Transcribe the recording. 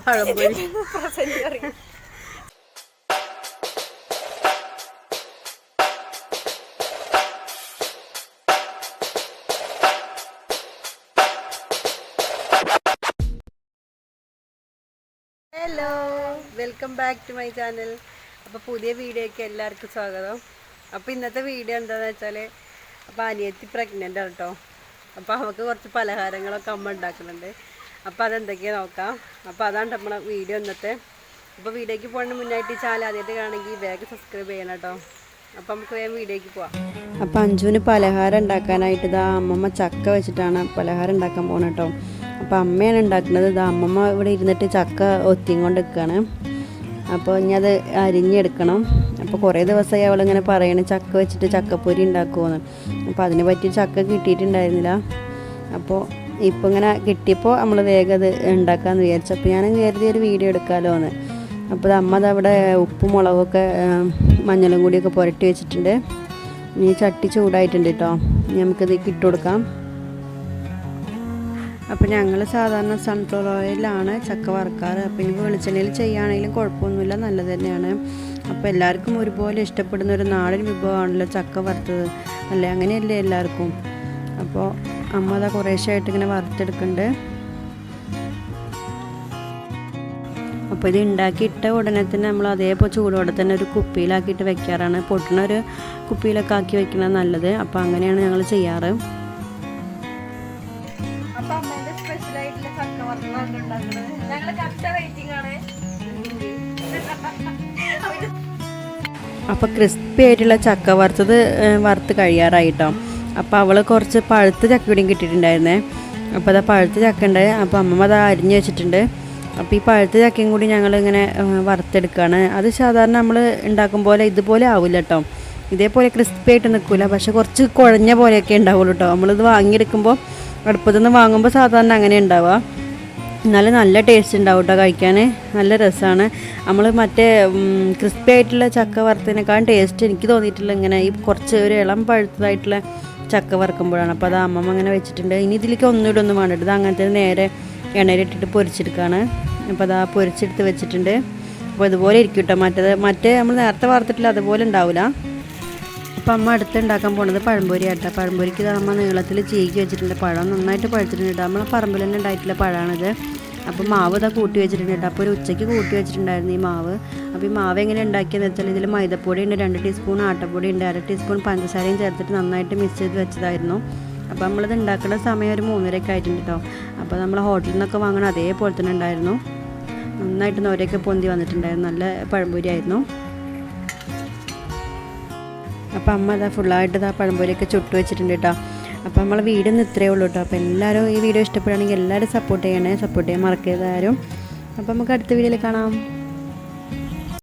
Pazhampori. Hello, welcome back to my channel. അപ്പോൾ പുതിയ വീഡിയോയ്ക്ക് എല്ലാവർക്കും സ്വാഗതം. അപ്പോൾ ഇന്നത്തെ വീഡിയോ എന്താണെന്ന് വെച്ചാൽ, അപ്പോൾ അനിയത്തി പ്രഗ്നൻ്റ് ആണ് കേട്ടോ. അപ്പോൾ നമുക്ക് കുറച്ച് പലഹാരങ്ങളൊക്കെ അമ്മ ഉണ്ടാക്കുന്നുണ്ട്. അപ്പോൾ അതെന്തൊക്കെയാണ് നോക്കാം. അപ്പോൾ അതാണ് നമ്മളെ വീഡിയോ ഇന്നത്തെ. അപ്പോൾ വീഡിയോയ്ക്ക് പോകുന്നതിന് മുന്നായിട്ട് ഈ ചാനൽ ആദ്യമായിട്ട് കാണണമെങ്കിൽ വേഗം സബ്സ്ക്രൈബ് ചെയ്യണം കേട്ടോ. അപ്പോൾ നമുക്ക് വേഗം വീഡിയോയ്ക്ക് പോവാം. അപ്പോൾ അഞ്ജുവിന് പലഹാരം ഉണ്ടാക്കാനായിട്ട് ഇതാ അമ്മമ്മ ചക്ക വെച്ചിട്ടാണ് പലഹാരം ഉണ്ടാക്കാൻ പോകുന്നത് കേട്ടോ. അപ്പോൾ അമ്മയാണ് ഉണ്ടാക്കുന്നത്. ഇതാ അമ്മമ്മ ഇവിടെ ഇരുന്നിട്ട് ചക്ക ഒത്തിയും കൊണ്ട് നിൽക്കുകയാണ്. അപ്പോൾ ഇനി അത് അരിഞ്ഞെടുക്കണം. അപ്പോൾ കുറേ ദിവസമായി അവളിങ്ങനെ പറയണേ ചക്ക വെച്ചിട്ട് ചക്കപ്പൊരി ഉണ്ടാക്കുമെന്ന്. അപ്പോൾ അതിന് പറ്റിയ ചക്ക കിട്ടിയിട്ടുണ്ടായിരുന്നില്ല. അപ്പോൾ ഇപ്പോൾ ഇങ്ങനെ കിട്ടിയപ്പോൾ നമ്മൾ വേഗം അത് ഉണ്ടാക്കാമെന്ന് വിചാരിച്ചു. അപ്പോൾ ഞാൻ കരുതി ഒരു വീഡിയോ എടുക്കാമല്ലോ എന്ന്. അപ്പോൾ അമ്മ അതവിടെ ഉപ്പും മുളകൊക്കെ മഞ്ഞളും കൂടിയൊക്കെ പുരട്ടി വെച്ചിട്ടുണ്ട്. ഇനി ചട്ടി ചൂടായിട്ടുണ്ട് കേട്ടോ. നമുക്കിത് ഇട്ട് കൊടുക്കാം. അപ്പോൾ ഞങ്ങൾ സാധാരണ സൺഫ്ലവർ ഓയിലാണ് ചക്ക വറുക്കാറ്. അപ്പോൾ ഇനി വെളിച്ചെണ്ണയിൽ ചെയ്യുകയാണെങ്കിലും കുഴപ്പമൊന്നുമില്ല, നല്ലത് തന്നെയാണ്. അപ്പോൾ എല്ലാവർക്കും ഒരുപോലെ ഇഷ്ടപ്പെടുന്ന ഒരു നാടൻ വിഭവമാണല്ലോ ചക്ക വറുത്തത്, അല്ലേ? അങ്ങനെയല്ലേ എല്ലാവർക്കും. അപ്പോൾ അമ്മ അതാ കുറേശ്ശായിട്ട് ഇങ്ങനെ വറുത്തെടുക്കുന്നുണ്ട്. അപ്പോൾ ഇത് ഉണ്ടാക്കിയിട്ട ഉടനെ തന്നെ നമ്മൾ അതേപോലെ ചൂടോടെ തന്നെ ഒരു കുപ്പിയിലാക്കിയിട്ട് വെക്കാറാണ്. പൊട്ടുന്ന ഒരു കുപ്പിയിലൊക്കെ ആക്കി വെക്കുന്നത് നല്ലത്. അപ്പോൾ അങ്ങനെയാണ് ഞങ്ങൾ ചെയ്യാറ്. അപ്പോൾ ക്രിസ്പി ആയിട്ടുള്ള ചക്ക വറുത്തത് വറുത്ത് കഴിയാറായിട്ടോ. അപ്പോൾ അവൾ കുറച്ച് പഴുത്ത ചക്ക കൂടിയും കിട്ടിയിട്ടുണ്ടായിരുന്നേ. അപ്പോൾ അത് പഴുത്ത ചക്ക ഉണ്ട്. അപ്പോൾ അമ്മമ്മ അത് അരിഞ്ഞ് വെച്ചിട്ടുണ്ട്. അപ്പോൾ ഈ പഴുത്ത ചക്കയും കൂടി ഞങ്ങളിങ്ങനെ വറുത്തെടുക്കുകയാണ്. അത് സാധാരണ നമ്മൾ ഉണ്ടാക്കും പോലെ ഇതുപോലെ ആവില്ല കേട്ടോ. ഇതേപോലെ ക്രിസ്പി ആയിട്ട് നിൽക്കില്ല, പക്ഷെ കുറച്ച് കുഴഞ്ഞ പോലെയൊക്കെ ഉണ്ടാവുള്ളൂ കേട്ടോ. നമ്മളിത് വാങ്ങിയെടുക്കുമ്പോൾ അടുപ്പത്തുനിന്ന് വാങ്ങുമ്പോൾ സാധാരണ അങ്ങനെ ഉണ്ടാവുക. എന്നാലും നല്ല ടേസ്റ്റ് ഉണ്ടാവും കേട്ടോ, കഴിക്കാൻ നല്ല രസമാണ്. നമ്മൾ മറ്റേ ക്രിസ്പി ആയിട്ടുള്ള ചക്ക വറുത്തതിനേക്കാളും ടേസ്റ്റ് എനിക്ക് തോന്നിയിട്ടുള്ള ഇങ്ങനെ ഈ കുറച്ച് ഒരു ഇളം പഴുത്തതായിട്ടുള്ള ചക്ക വറുക്കുമ്പോഴാണ്. അപ്പോൾ അത് അമ്മമ്മ അങ്ങനെ വെച്ചിട്ടുണ്ട്. ഇനി ഇതിലേക്ക് ഒന്നുകൂടെ ഒന്നും വേണ്ടിട്ട് ഇത് അങ്ങനത്തെ നേരെ എണ്ണയിലിട്ടിട്ട് പൊരിച്ചെടുക്കുകയാണ്. അപ്പോൾ അത് പൊരിച്ചെടുത്ത് വെച്ചിട്ടുണ്ട്. അപ്പോൾ ഇതുപോലെ ഇരിക്കും കേട്ടോ. മറ്റേ നമ്മൾ നേരത്തെ വറുത്തിട്ടില്ല അതുപോലെ ഉണ്ടാവില്ല. അപ്പോൾ അമ്മ അടുത്ത് ഉണ്ടാക്കാൻ പോകുന്നത് പഴംപൊരി ആട്ടോ. പഴംപൊരിക്ക് ഇത് അമ്മ നീളത്തിൽ ചീകി വെച്ചിട്ടുണ്ട്. പഴം നന്നായിട്ട് പഴുത്തിട്ടുണ്ട്. നമ്മളെ പറമ്പിൽ തന്നെ ഉണ്ടായിട്ടുള്ള പഴമാണിത്. അപ്പോൾ മാവ് ഇതാ കൂട്ടി വെച്ചിട്ടുണ്ട് കേട്ടോ. അപ്പോൾ ഒരു ഉച്ചയ്ക്ക് കൂട്ടി വെച്ചിട്ടുണ്ടായിരുന്നു ഈ മാവ്. അപ്പോൾ ഈ മാവ് എങ്ങനെ ഉണ്ടാക്കിയെന്ന് വെച്ചാൽ ഇതിൽ മൈദപ്പൊടി ഉണ്ട്, 2 ടീസ്പൂൺ ആട്ടപ്പൊടി ഉണ്ട്, 1/2 ടീസ്പൂൺ പഞ്ചസാരയും ചേർത്തിട്ട് നന്നായിട്ട് മിക്സ് ചെയ്ത് വെച്ചതായിരുന്നു. അപ്പോൾ നമ്മളിത് ഉണ്ടാക്കുന്ന സമയം ഒരു 3:30 ആയിട്ടുണ്ട് കേട്ടോ. അപ്പോൾ നമ്മൾ ഹോട്ടലിൽ നിന്നൊക്കെ വാങ്ങണം അതേപോലെ തന്നെ ഉണ്ടായിരുന്നു. നന്നായിട്ട് നോരയൊക്കെ പൊന്തി വന്നിട്ടുണ്ടായിരുന്നു. നല്ല പഴംപൊരി ആയിരുന്നു. അപ്പോൾ അമ്മ അതാ ഫുള്ളായിട്ട് ഇതാ പഴംപൊരിയൊക്കെ ചുട്ട് വെച്ചിട്ടുണ്ട് കേട്ടോ. അപ്പോൾ നമ്മളെ വീഡിയോ ഒന്ന് ഇത്രയേ ഉള്ളൂ കേട്ടോ. അപ്പോൾ എല്ലാവരും ഈ വീഡിയോ ഇഷ്ടപ്പെടുകയാണെങ്കിൽ എല്ലാവരും സപ്പോർട്ട് ചെയ്യാൻ മറക്കരുത് ആരും. അപ്പോൾ നമുക്ക് അടുത്ത വീഡിയോയിൽ കാണാം.